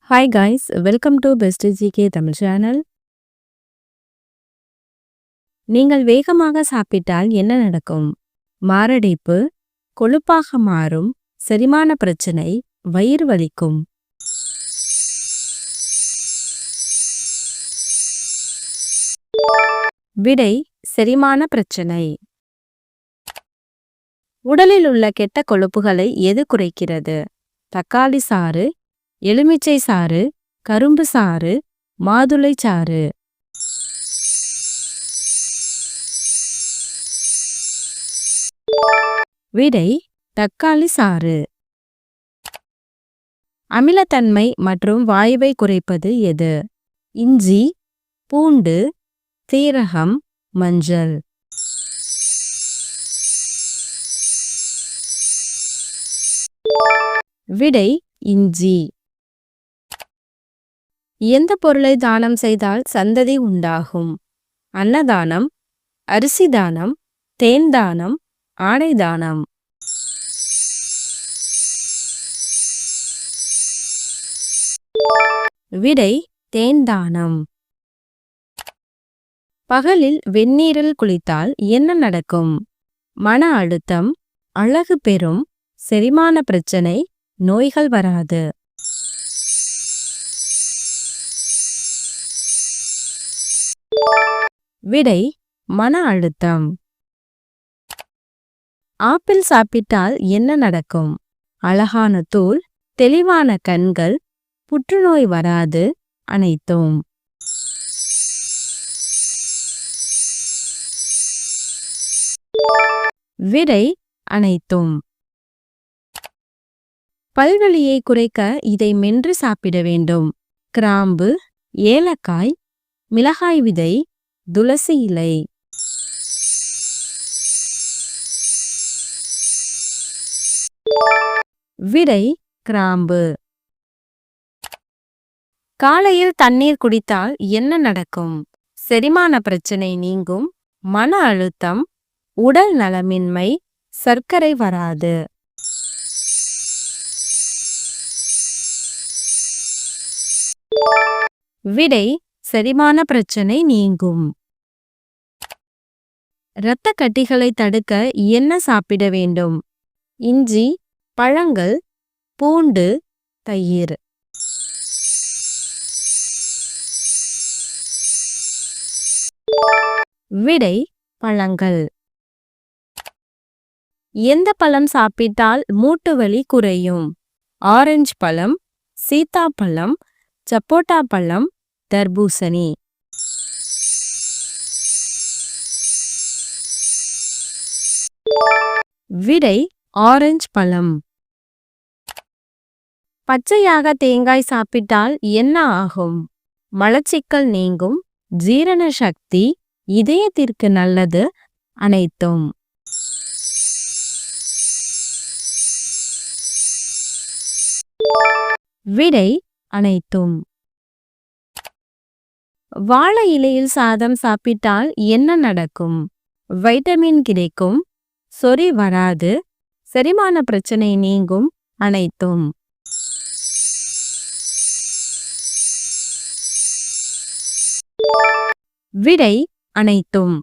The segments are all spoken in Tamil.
Hi guys, welcome to best GK Tamil channel. நீங்கள் வேகமாக சாப்பிட்டால் என்ன நடக்கும்? மாரடைப்பு, கொழுப்பாக மாறும், செரிமான பிரச்சனை, வயிறு வலிக்கும். விடை செரிமான பிரச்சனை. உடலில் உள்ள கெட்ட கொழுப்புகளை எது குறைக்கிறது? தக்காளி சாறு, எலுமிச்சை சாறு, கரும்பு சாறு, மாதுளை சாறு. விடை தக்காளி சாறு. அமிலத்தன்மை மற்றும் வாயுவை குறைப்பது எது? இஞ்சி, பூண்டு, சீரகம், மஞ்சள். விடை இஞ்சி. எந்த பொருளை தானம் செய்தால் சந்ததி உண்டாகும்? அன்னதானம், அரிசி தானம், தேன் தானம், ஆடை தானம். விடை தேன் தானம். பகலில் வெந்நீரில் குளித்தால் என்ன நடக்கும்? மன அழுத்தம், அழகு பெறும், செரிமான பிரச்சனை, நோய்கள் வராது. விடை மன அழுத்தம். ஆப்பிள் சாப்பிட்டால் என்ன நடக்கும்? அழகான தோல், தெளிவான கண்கள், புற்றுநோய் வராது, அனைத்தும். விடை அனைத்தும். பல்வலியை குறைக்க இதை மென்று சாப்பிட வேண்டும். கிராம்பு, ஏலக்காய், மிளகாய் விதை, துளசி இலை. விடை கிராம்பு. காலையில் தண்ணீர் குடித்தால் என்ன நடக்கும்? செரிமான பிரச்சனை நீங்கும், மன அழுத்தம், உடல் நலமின்மை, சர்க்கரை வராது. விடை செரிமான பிரச்சனை நீங்கும். இரத்த கட்டிகளை தடுக்க என்ன சாப்பிட வேண்டும்? இஞ்சி, பழங்கள், பூண்டு, தயிர். விடை பழங்கள். எந்த பழம் சாப்பிட்டால் மூட்டு வலி குறையும்? ஆரஞ்சு பழம், சீத்தாப்பழம், சப்போட்டா பழம், தர்பூசணி. விடை ஆரஞ்சு பழம். பச்சையாக தேங்காய் சாப்பிட்டால் என்ன ஆகும்? மலச்சிக்கல் நீங்கும், ஜீரண சக்தி, இதயத்திற்கு நல்லது, அனைத்தும். விடை அனைத்தும். வாழை இலையில் சாதம் சாப்பிட்டால் என்ன நடக்கும்? வைட்டமின் கிடைக்கும், சொறி வராது, செரிமான பிரச்சனை நீங்கும், அனைத்தும். விடை அனைத்தும்.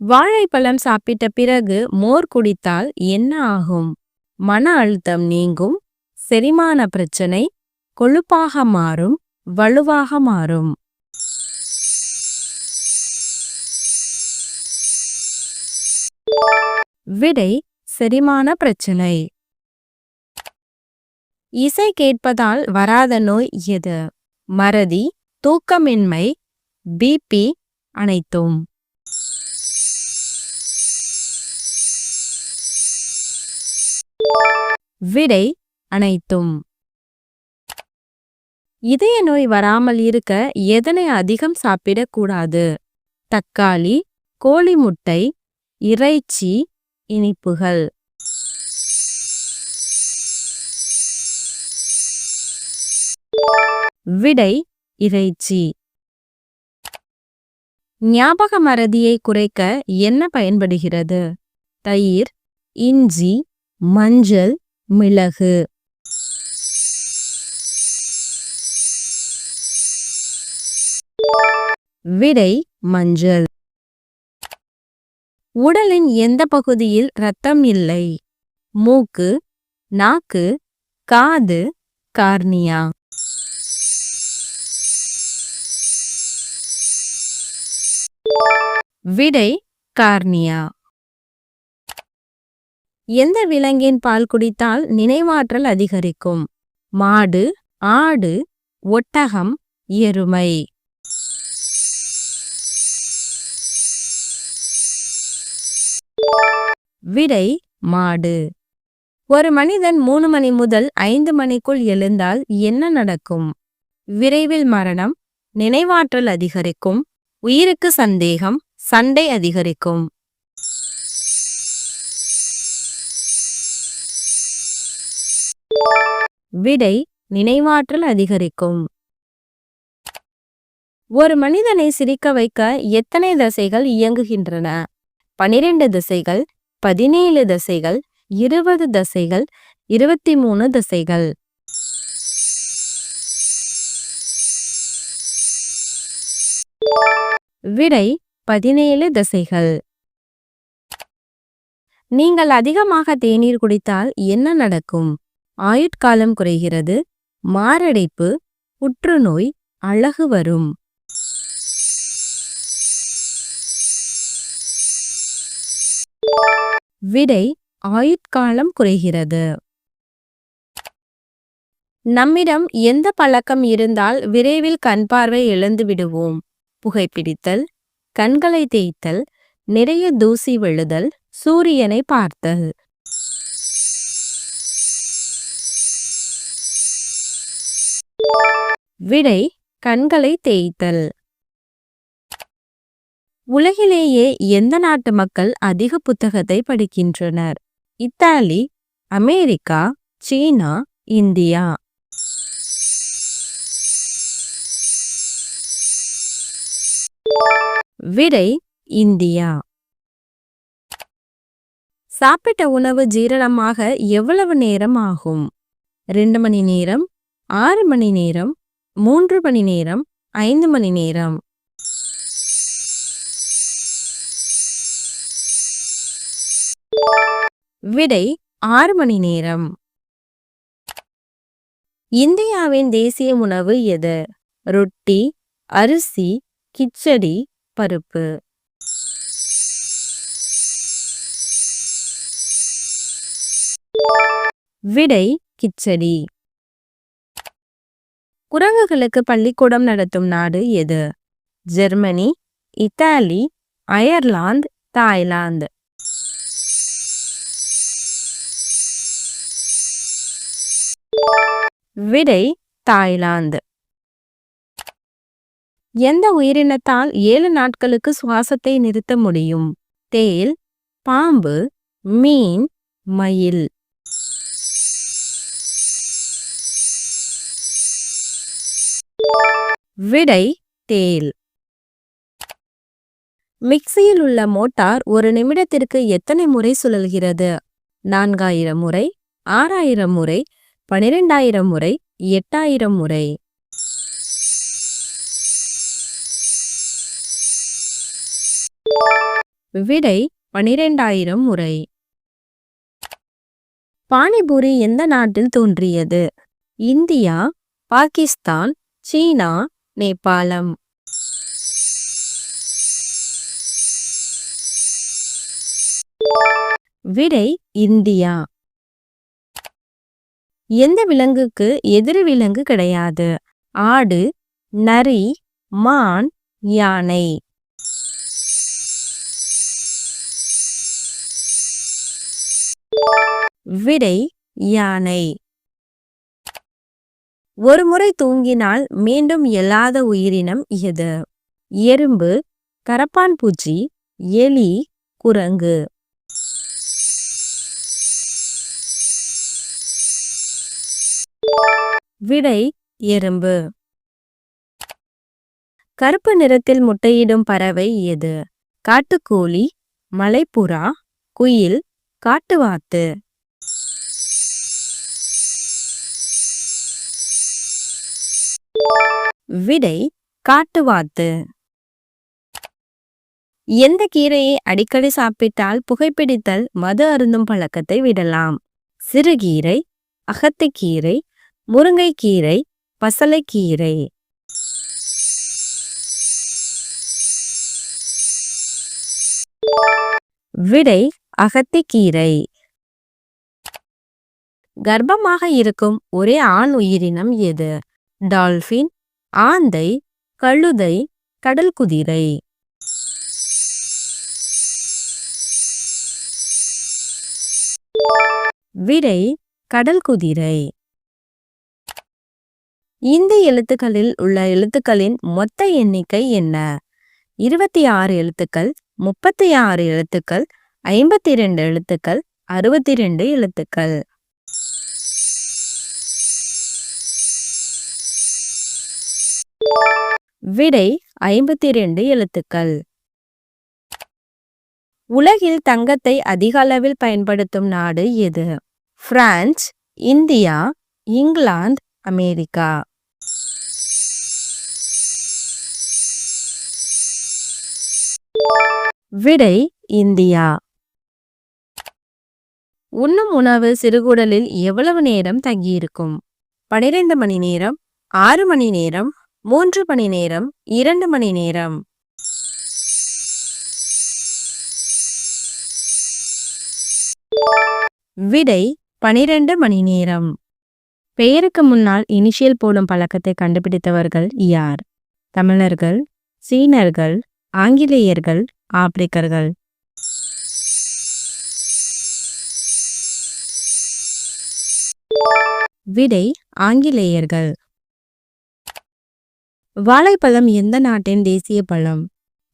வாழைப்பழம் சாப்பிட்ட பிறகு மோர் குடித்தால் என்ன ஆகும்? மன அழுத்தம் நீங்கும், செரிமான பிரச்சனை, கொழுப்பாக மாறும், வலுவாக மாறும். விடை செரிமான பிரச்சனை. இசை கேட்பதால் வராத நோய் எது? மறதி, தூக்கமின்மை, பிபி, அனைத்தும். விடை அனைத்தும். இதய நோய் வராமல் இருக்க எதனை அதிகம் சாப்பிடக்கூடாது? தக்காளி, கோழி முட்டை, இறைச்சி, இனிப்புகள். விடை இறைச்சி. ஞாபக மறதியை குறைக்க என்ன பயன்படுகிறது? தயிர், இஞ்சி, மஞ்சள், மிளகு. விடை மஞ்சள். உடலின் எந்த பகுதியில் இரத்தம் இல்லை? மூக்கு, நாக்கு, காது, கார்னியா. விடை கார்னியா. எந்த விலங்கின் பால் குடித்தால் நினைவாற்றல் அதிகரிக்கும்? மாடு, ஆடு, ஒட்டகம், எருமை. விடை மாடு. ஒரு மனிதன் 3 மணி முதல் 5 மணிக்குள் எழுந்தால் என்ன நடக்கும்? விரைவில் மரணம், நினைவாற்றல் அதிகரிக்கும், உயிருக்கு சந்தேகம், சண்டை அதிகரிக்கும். விடை நினைவாற்றல் அதிகரிக்கும். ஒரு மனிதனை சிரிக்க வைக்க எத்தனை தசைகள் இயங்குகின்றன? 12 தசைகள், 17 தசைகள், 20 தசைகள், 23 தசைகள். விடை 17 தசைகள். நீங்கள் அதிகமாக தேநீர் குடித்தால் என்ன நடக்கும்? ஆயுட்காலம் குறைகிறது, மாரடைப்பு, புற்றுநோய், அழகு வரும். விடை ஆயுட்காலம் குறைகிறது. நம்மிடம் எந்த பழக்கம் இருந்தால் விரைவில் கண் பார்வை இழந்து விடுவோம்? புகைப்பிடித்தல், கண்களை தேய்த்தல், நிறைய தூசி விழுதல், சூரியனை பார்த்தல். விடை கண்களை தேய்த்தல். உலகிலேயே எந்த நாட்டு மக்கள் அதிக புத்தகத்தை படிக்கின்றனர்? இத்தாலி, அமெரிக்கா, சீனா, இந்தியா. விடை இந்தியா. சாப்பிட்ட உணவு ஜீரணமாக எவ்வளவு நேரம் ஆகும்? 2 மணி நேரம், 6 மணி நேரம், 3 மணி நேரம், 5 மணி நேரம். விடை 6 மணி நேரம். இந்தியாவின் தேசிய உணவு எது? ரொட்டி, அரிசி, கிச்சடி, பருப்பு. விடை கிச்சடி. குரங்குகளுக்கு பள்ளிக்கூடம் நடத்தும் நாடு எது? Germany, Italy, Ireland, Thailand. விடை தாய்லாந்து. எந்த உயிரினத்தால் 7 நாட்களுக்கு சுவாசத்தை நிறுத்த முடியும்? தேள், பாம்பு, மீன், மயில். விடை தேள். மிக்சியில் உள்ள மோட்டார் ஒரு நிமிடத்திற்கு எத்தனை முறை சுழல்கிறது? 4000 முறை, 6000 முறை, 12000 முறை, 8000 முறை. விடை 12000 முறை. பானிபூரி எந்த நாட்டில் தோன்றியது? இந்தியா, பாகிஸ்தான், சீனா, நேபாளம். விடை இந்தியா. எந்த விலங்குக்கு எதிரி விலங்கு கிடையாது? ஆடு, நரி, மான், யானை. விடை யானை. ஒரு முறை தூங்கினால் மீண்டும் எழாத உயிரினம் எது? எறும்பு, கரப்பான் பூச்சி, எலி, குரங்கு. விடை எறும்பு. கருப்பு நிறத்தில் முட்டையிடும் பறவை எது? காட்டுக்கோழி, மலைப்புறா, குயில், காட்டுவாத்து. விடை காட்டுவாத்து. எந்த கீரையை அடிக்கடி சாப்பிட்டால் புகைப்பிடித்தல் மது அருந்தும் பழக்கத்தை விடலாம்? சிறுகீரை, அகத்திக்கீரை, முருங்கைக்கீரை, பசலைக்கீரை. விடை அகத்திக்கீரை. கர்ப்பமாக இருக்கும் ஒரே ஆண் உயிரினம் எது? டால்பின், ஆந்தை, கழுதை, கடல் குதிரை. விடை கடல் குதிரை. இந்தி எழுத்துக்களில் உள்ள எழுத்துக்களின் மொத்த எண்ணிக்கை என்ன? 26 எழுத்துக்கள், 36 எழுத்துக்கள், 52 எழுத்துக்கள், 62 எழுத்துக்கள். விடை 52 எழுத்துக்கள். உலகில் தங்கத்தை அதிக அளவில் பயன்படுத்தும் நாடு எது? France, India, England, America. விடை இந்தியா. உண்ணும் உணவு சிறுகுடலில் எவ்வளவு நேரம் தங்கியிருக்கும்? 12 மணி நேரம், 6 மணி நேரம், 3 மணி நேரம், 2 மணி நேரம். விடை 12 மணி நேரம். பெயருக்கு முன்னால் இனிஷியல் போடும் பழக்கத்தை கண்டுபிடித்தவர்கள் யார்? தமிழர்கள், சீனர்கள், ஆங்கிலேயர்கள், ஆப்பிரிக்கர்கள். விடை ஆங்கிலேயர்கள். வாழைப்பழம் எந்த நாட்டின் தேசிய பழம்?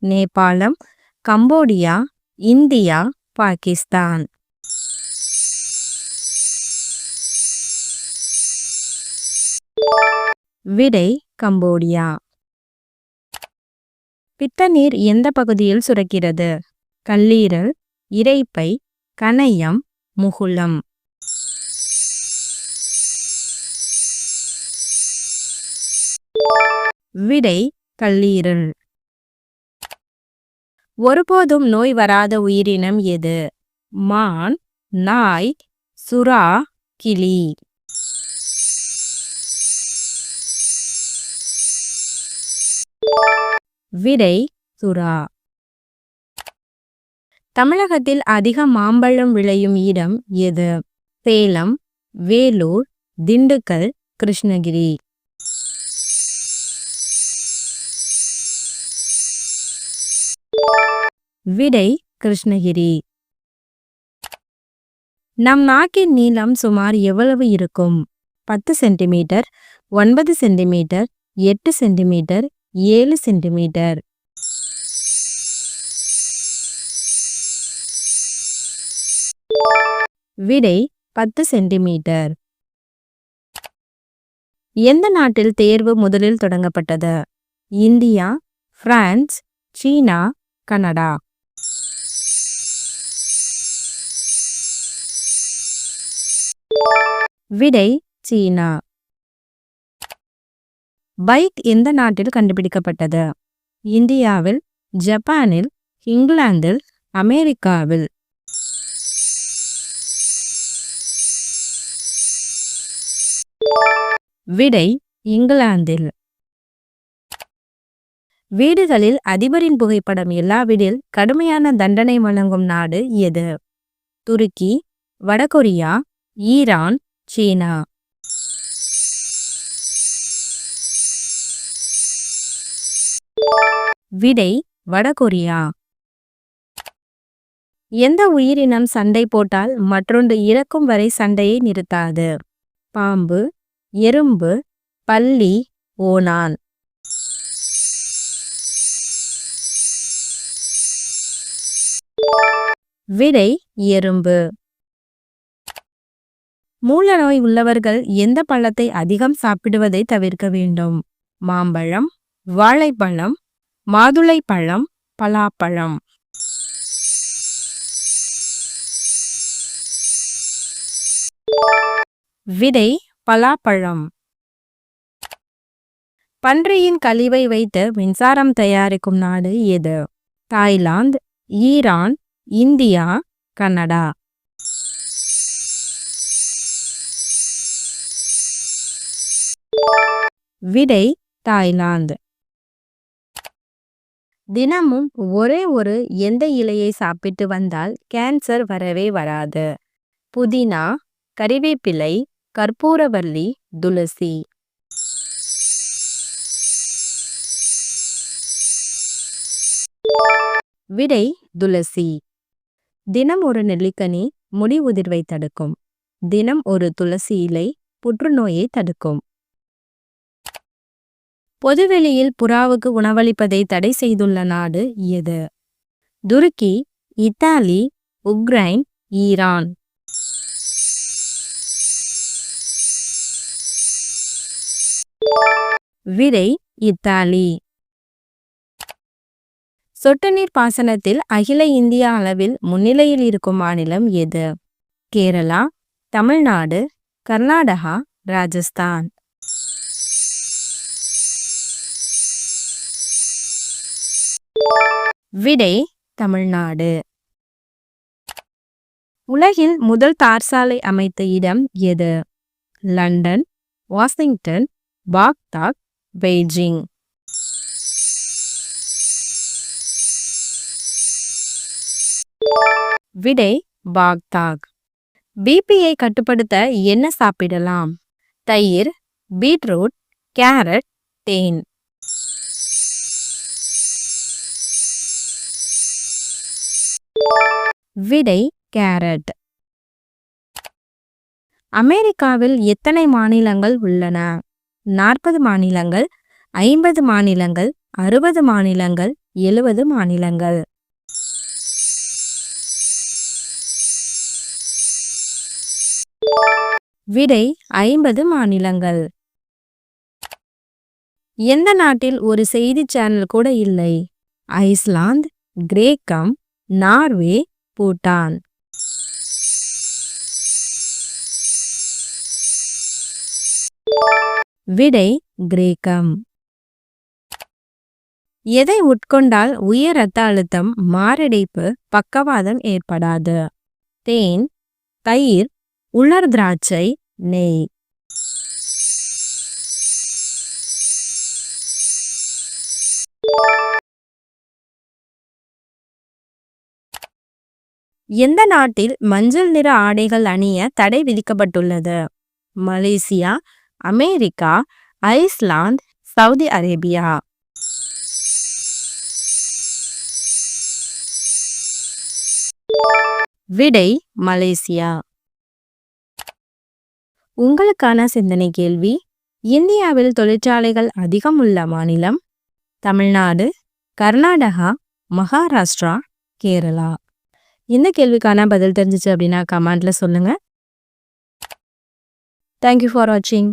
நேபாளம், கம்போடியா, இந்தியா, பாகிஸ்தான். விடை கம்போடியா. பித்த நீர் எந்த பகுதியில் சுரக்கிறது? கல்லீரல், இரைப்பை, கணையம், முகுளம். விடை கல்லீரல். ஒருபோதும் நோய் வராத உயிரினம் எது? மான், நாய், சுறா, கிளி. விடை சுறா. தமிழகத்தில் அதிக மாம்பழம் விளையும் இடம் எது? சேலம், வேலூர், திண்டுக்கல், கிருஷ்ணகிரி. விடை கிருஷ்ணகிரி. நம் நாக்கின் நீளம் சுமார் எவ்வளவு இருக்கும்? 10 சென்டிமீட்டர், 9 சென்டிமீட்டர், 8 சென்டிமீட்டர், 7 சென்டிமீட்டர். விடை 10 சென்டிமீட்டர். எந்த நாட்டில் தேர்வு முதலில் தொடங்கப்பட்டது? இந்தியா, பிரான்ஸ், சீனா, கனடா. விடை சீனா. பைக் எந்த நாட்டில் கண்டுபிடிக்கப்பட்டது? இந்தியாவில், ஜப்பானில், இங்கிலாந்தில், அமெரிக்காவில். விடை இங்கிலாந்தில். வீடுகளில் அதிபரின் புகைப்படம் இல்லாவிடில் கடுமையான தண்டனை வழங்கும் நாடு எது? துருக்கி, வடகொரியா, ஈரான், சீனா. விடை வடகொரியா. எந்த உயிரினம் சண்டை போட்டால் மற்றொன்று இறக்கும் வரை சண்டையை நிறுத்தாது? பாம்பு, எறும்பு, பல்லி, ஓணான். விடை எறும்பு. மூலநோய் உள்ளவர்கள் எந்த பழத்தை அதிகம் சாப்பிடுவதை தவிர்க்க வேண்டும்? மாம்பழம், வாழைப்பழம், மாதுளைப்பழம், பலாப்பழம். விடை பலாப்பழம். பன்றியின் கழிவை வைத்து மின்சாரம் தயாரிக்கும் நாடு எது? Thailand, Iran, India, Canada. விடை தாய்லாந்து. தினமும் ஒரே ஒரு எந்த இலையை சாப்பிட்டு வந்தால் கேன்சர் வரவே வராது? புதினா, கறிவேப்பிலை, கற்பூரவள்ளி, துளசி. விடை துளசி. தினம் ஒரு நெல்லிக்கனி முடி உதிர்வை தடுக்கும். தினம் ஒரு துளசி இலை புற்றுநோயை தடுக்கும். பொதுவெளியில் புறாவுக்கு உணவளிப்பதை தடை செய்துள்ள நாடு எது? துருக்கி, இத்தாலி, உக்ரைன், ஈரான். விடை இத்தாலி. சொட்டு நீர் பாசனத்தில் அகில இந்திய அளவில் முன்னிலையில் இருக்கும் மாநிலம் எது? கேரளா, தமிழ்நாடு, கர்நாடகா, ராஜஸ்தான். விடை தமிழ்நாடு. உலகில் முதல் தார் சாலை அமைத்த இடம் எது? London, Washington, Baghdad, Beijing. விடை பாக்தாத். பிபியை கட்டுப்படுத்த என்ன சாப்பிடலாம்? தயிர், பீட்ரூட், கேரட், தேன். விடை கேரட். அமெரிக்காவில் எத்தனை மாநிலங்கள் உள்ளன? 40 மாநிலங்கள், 50 மாநிலங்கள், 60 மாநிலங்கள், 70 மாநிலங்கள். விடை 50 மாநிலங்கள். எந்த நாட்டில் ஒரு செய்தி சேனல் கூட இல்லை? ஐஸ்லாந்து, கிரேக்கம், நார்வே, பூட்டான். விடை கிரேக்கம். எதை உட்கொண்டால் உயர் இரத்த அழுத்தம், மாரடைப்பு, பக்கவாதம் ஏற்படாது? தேன், தயிர், உலர் திராட்சை, நெய். எந்த நாட்டில் மஞ்சள் நிற ஆடைகள் அணிய தடை விதிக்கப்பட்டுள்ளது? Malaysia, America, Iceland, Saudi Arabia. விடை மலேசியா. உங்களுக்கான சிந்தனை கேள்வி: இந்தியாவில் தொழிற்சாலைகள் அதிகம் உள்ள மாநிலம்? தமிழ்நாடு, கர்நாடகா, மகாராஷ்டிரா, கேரளா. இந்த கேள்விக்கான பதில் தெரிஞ்சிச்சு அப்படின்னா கமெண்ட்ல சொல்லுங்க. தேங்க்யூ ஃபார் வாட்சிங்.